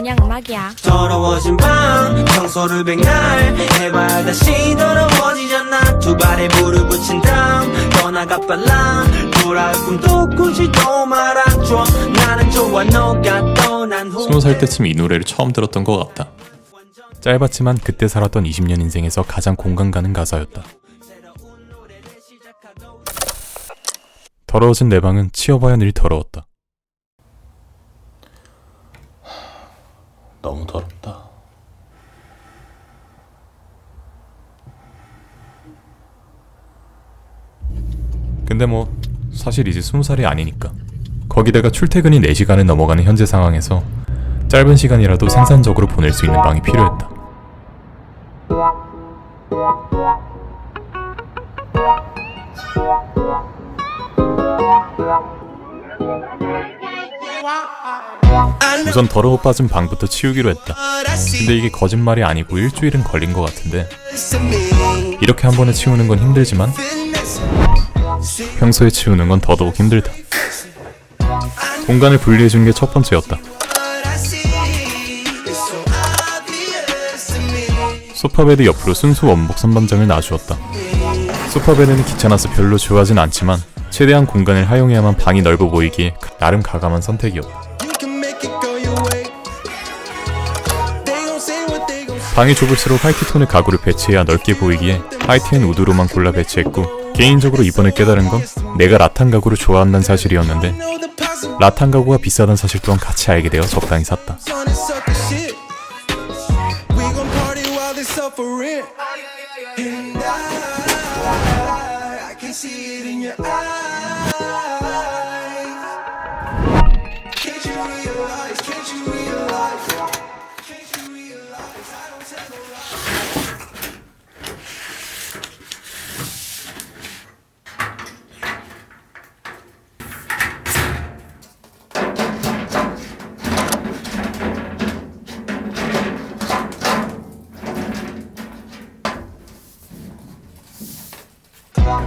그냥 음악이야. 더러워진 밤 청소를 백날 해봐야 다시 더러워지잖아. 두 발에 물을 붙인 다음 떠나가 빨라. 돌아올 꿈도 꾸지도 말아줘. 나는 좋아 너가 떠난 후 20살 때쯤 이 노래를 처음 들었던 것 같다. 짧았지만 그때 살았던 20년 인생에서 가장 공감 가는 가사였다. 더러워진 내 방은 치워봐야 늘 더러웠다. 너무 더럽다. 근데 뭐 사실 이제 20살이 아니니까. 거기다가 출퇴근이 4시간을 넘어가는 현재 상황에서 짧은 시간이라도 생산적으로 보낼 수 있는 방이 필요했다. 우선 더러워 빠진 방부터 치우기로 했다. 근데 이게 거짓말이 아니고 일주일은 걸린 것 같은데 이렇게 한 번에 치우는 건 힘들지만 평소에 치우는 건 더더욱 힘들다. 공간을 분리해준 게 첫 번째였다. 소파베드 옆으로 순수 원목 선반장을 놔주었다. 소파베드는 귀찮아서 별로 좋아하진 않지만 최대한 공간을 활용해야만 방이 넓어 보이기에 나름 가감한 선택이었다. 방이 좁을수록 화이트톤의 가구를 배치해야 넓게 보이기에 화이트 앤 우드로만 골라 배치했고, 개인적으로 이번에 깨달은 건 내가 라탄 가구를 좋아한다는 사실이었는데 라탄 가구가 비싸다는 사실 또한 같이 알게 되어 적당히 샀다.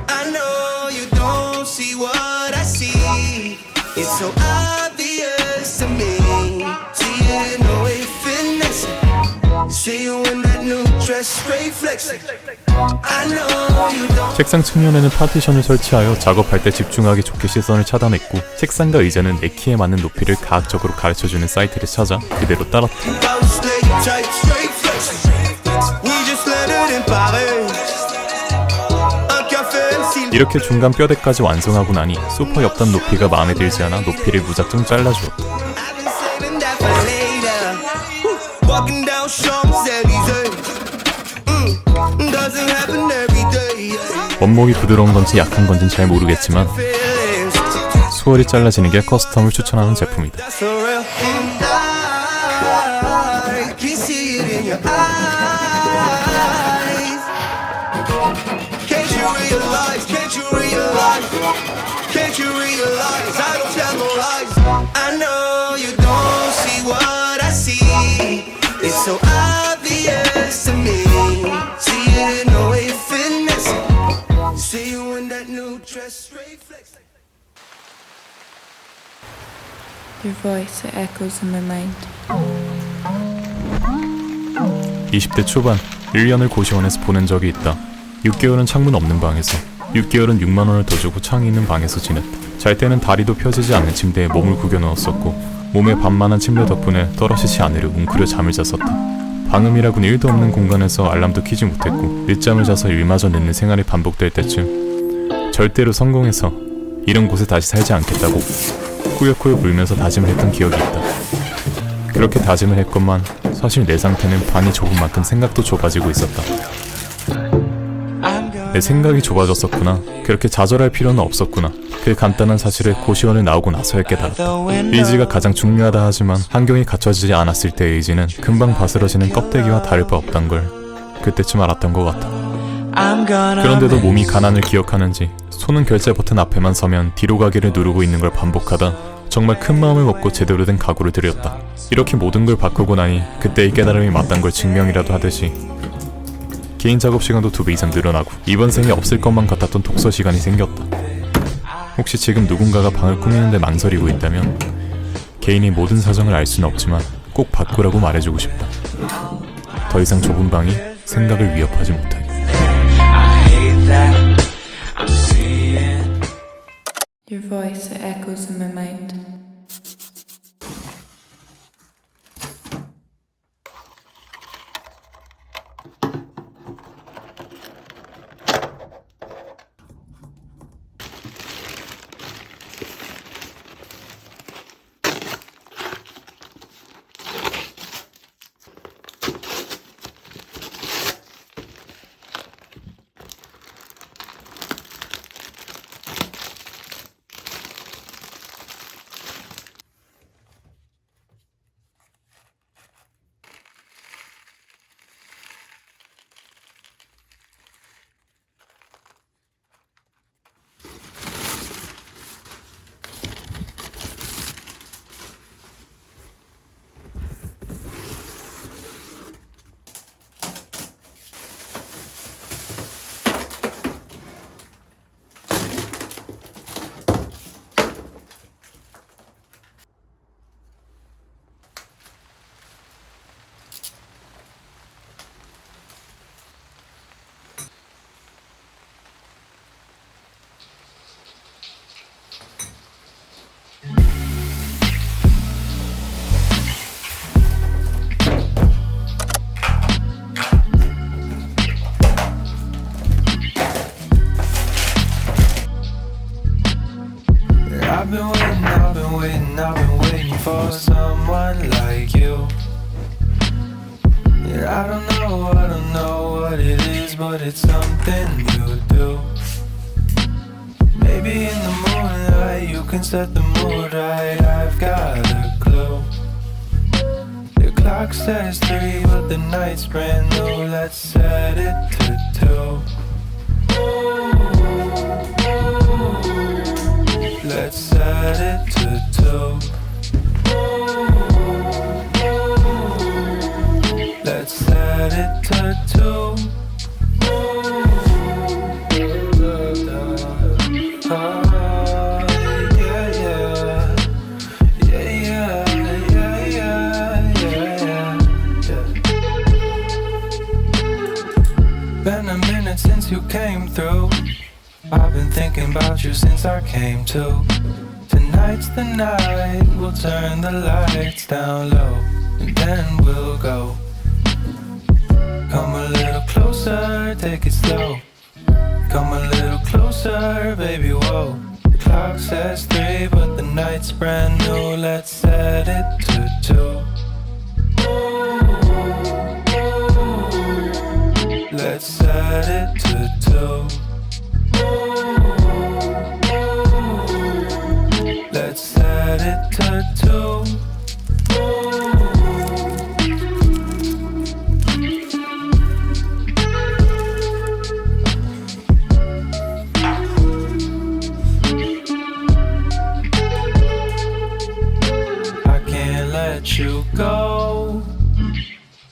I know you don't see what I see. It's so obvious to me. See it in the way you finesse it. See you in that new dress, straight flexing. I know you don't. 책상 측면에는 파티션을 설치하여 작업할 때 집중하기 좋게 시선을 차단했고, 책상과 의자는 내 키에 맞는 높이를 가학적으로 가르쳐주는 사이트를 찾아 그대로 따랐다. 이렇게 중간 뼈대까지 완성하고 나니 소파 옆단 높이가 마음에 들지 않아 높이를 무작정 잘라주었다. 원목이 부드러운 건지 약한 건지는 잘 모르겠지만 수월히 잘라지는 게 커스텀을 추천하는 제품이다. I know you don't see what I see. It's so obvious to me. See it in the way you finesse it. See you in that new dress, straight flex. Your voice echoes in my mind. 20대 초반 1년을 고시원에서 보낸 적이 있다. 6개월은 창문 없는 방에서, 6개월은 6만 원을 더 주고 창이 있는 방에서 지냈다. 잘 때는 다리도 펴지지 않는 침대에 몸을 구겨 넣었었고, 몸에 반만한 침대 덕분에 떨어지지 않으려 웅크려 잠을 잤었다. 방음이라고는 1도 없는 공간에서 알람도 켜지 못했고, 늦잠을 자서 일마저 늦는 생활이 반복될 때쯤 절대로 성공해서 이런 곳에 다시 살지 않겠다고 꾸역꾸역 울면서 다짐을 했던 기억이 있다. 그렇게 다짐을 했건만 사실 내 상태는 방이 좁은 만큼 생각도 좁아지고 있었다. 내 생각이 좁아졌었구나. 그렇게 좌절할 필요는 없었구나. 그 간단한 사실을 고시원을 나오고 나서야 깨달았다. 의지가 가장 중요하다 하지만 환경이 갖춰지지 않았을 때의 의지는 금방 바스러지는 껍데기와 다를 바 없단 걸 그때쯤 알았던 것 같다. 그런데도 몸이 가난을 기억하는지 손은 결제 버튼 앞에만 서면 뒤로 가기를 누르고 있는 걸 반복하다 정말 큰 마음을 먹고 제대로 된 각오를 들였다. 이렇게 모든 걸 바꾸고 나니 그때의 깨달음이 맞단 걸 증명이라도 하듯이 개인 작업 시간도 2배 이상 늘어나고 이번 생에 없을 것만 같았던 독서 시간이 생겼다. 혹시 지금 누군가가 방을 꾸미는데 망설이고 있다면 개인이 모든 사정을 알 수는 없지만 꼭 바꾸라고 말해주고 싶다. 더 이상 좁은 방이 생각을 위협하지 못하게. Your voice echoes in my mind. I've been waiting for someone like you. Yeah, I don't know what it is, but it's something you do. Maybe in the moonlight you can set the mood right, I've got a clue. The clock says 3, but the night's brand new, let's set it to 2. Let's set it to 2. Let's set it to 2. Oh, yeah, yeah. Yeah, yeah, yeah, yeah, yeah, yeah. Been a minute since you came through. I've been thinking about you since I came to. Tonight's the night, we'll turn the lights down low, and then we'll go. Come a little closer, take it slow. Come a little closer, baby, whoa. The clock says 3, but the night's brand new, let's set it to 2. Let's set it to 2. Let's set it to 2. I can't let you go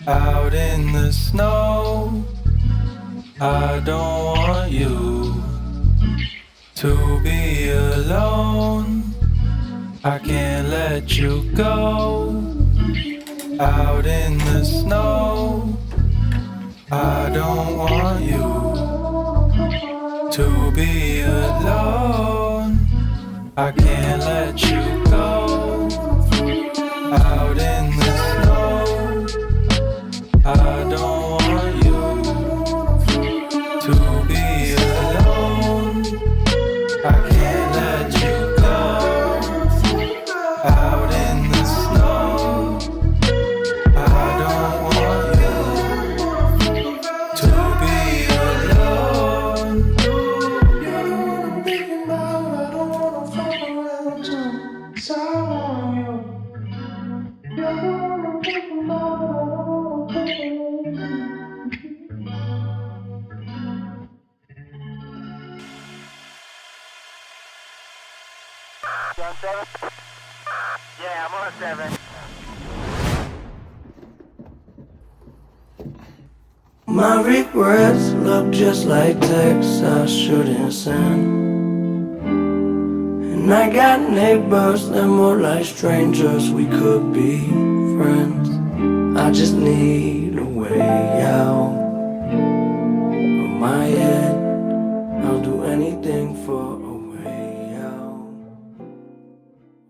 out in the snow. I don't want you to be alone. I can't let you go out in the snow. I don't want you to be alone. I can't let you go out in the snow. I don't want you to be alone. I can't let you go out in the snow. I don't want you to be alone. You're thinking about I don't wanna fuck around too, so I want you. You're thinking about I don't wanna fuck around. On 7? Yeah, I'm on 7. My regrets look just like texts I shouldn't send. And I got neighbors that more like strangers, we could be friends. I just need a way out of my head. I'll do anything for